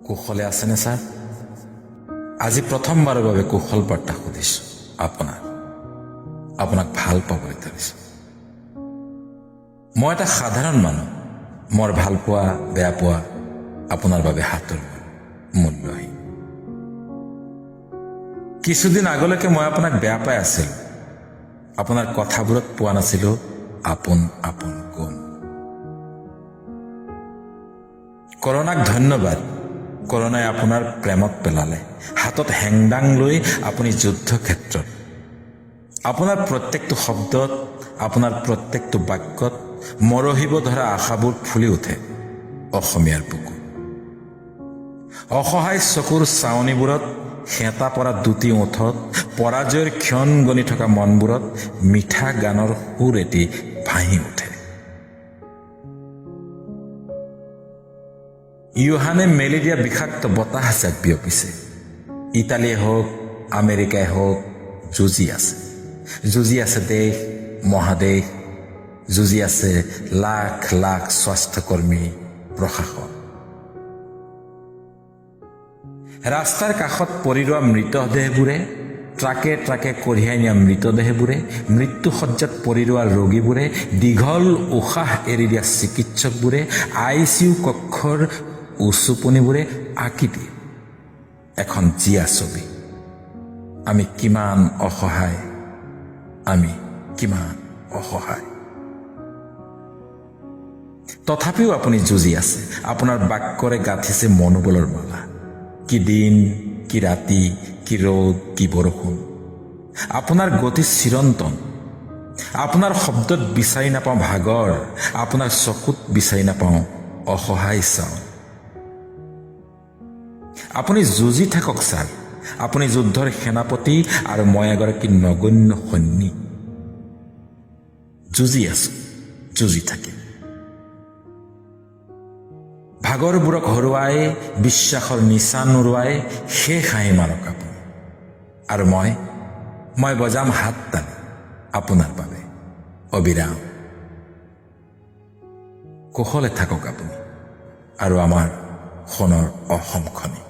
কুশলে আছেনে ছাৰ? আজি প্ৰথমবাৰৰ বাবে কুশল বাৰ্তা সুধিছো আপোনাক ভাল পাবলৈ ধৰিছো। মই এটা সাধাৰণ মানুহ। মোৰ ভাল পোৱা বেয়া পোৱা আপোনাৰ বাবে হাতৰ মূল্যহীন। কিছুদিন আগলৈকে মই আপোনাক বেয়া পাই আছিলো। আপোনাৰ কথাবোৰত পোৱা নাছিলো আপোন গুণ। কৰোণাক ধন্যবাদ। কৰোণাই আপোনাৰ প্ৰেমত পেলালে। হাতত হেংদাং লৈ আপুনি যুদ্ধক্ষেত্ৰত। আপোনাৰ প্ৰত্যেকটো শব্দত, আপোনাৰ প্ৰত্যেকটো বাক্যত মৰহিব ধৰা আশাবোৰ ফুলি উঠে অসমীয়াৰ বুকু। অসহায় চকুৰ চাৱনিবোৰত, হেতা পৰা দুটি ওঠত, পৰাজয়ৰ ক্ষণ গণি থকা মনবোৰত মিঠা গানৰ সুৰ এটি ভাঁহি উঠে। ইউহানে মেলি দিয়া বিষাক্ত বতাহ যাক বিয়পিছে। ইটালীয়ে হওক, আমেৰিকাই হওক, যুঁজি আছে দেশ, মহাদেশ, যুঁজি আছে লাখ লাখ স্বাস্থ্যকৰ্মী, প্ৰশাসন। ৰাস্তাৰ কাষত পৰি ৰোৱা মৃতদেহবোৰে, ট্ৰাকে ট্ৰাকে কঢ়িয়াই নিয়া মৃতদেহবোৰে, মৃত্যুসজ্জাত পৰি ৰোৱা ৰোগীবোৰে, দীঘল উশাহ এৰি দিয়া চিকিৎসকবোৰে, ICU কক্ষৰ উচুপনিবোৰে আঁকি দিয়ে এখন জীয়া ছবি। আমি কিমান অসহায়। তথাপিও আপুনি যুঁজি আছে। আপোনাৰ বাক্যৰে গাঁঠিছে মনোবলৰ মালা। কি দিন, কি ৰাতি, কি ৰ'দ, কি বৰষুণ। আপোনাৰ গতি চিৰন্তন। আপোনাৰ শব্দত বিচাৰি নাপাওঁ ভাগৰ, আপোনাৰ চকুত বিচাৰি নাপাওঁ অসহায় চাওঁ। আপুনি যুঁজি থাকক ছাৰ। আপুনি যুদ্ধৰ সেনাপতি আৰু মই এগৰাকী নগণ্য সৈনিক। যুঁজি আছো, যুঁজি থাকিম। ভাগৰবোৰক হৰুৱাই, বিশ্বাসৰ নিচা নুৰুৱাই শেষ হাঁহি মাৰক আপুনি। আৰু মই বজাম হাত তালি আপোনাৰ বাবে অবিৰাম। কুশলে থাকক আপুনি আৰু আমাৰ সোণৰ অসমখনি।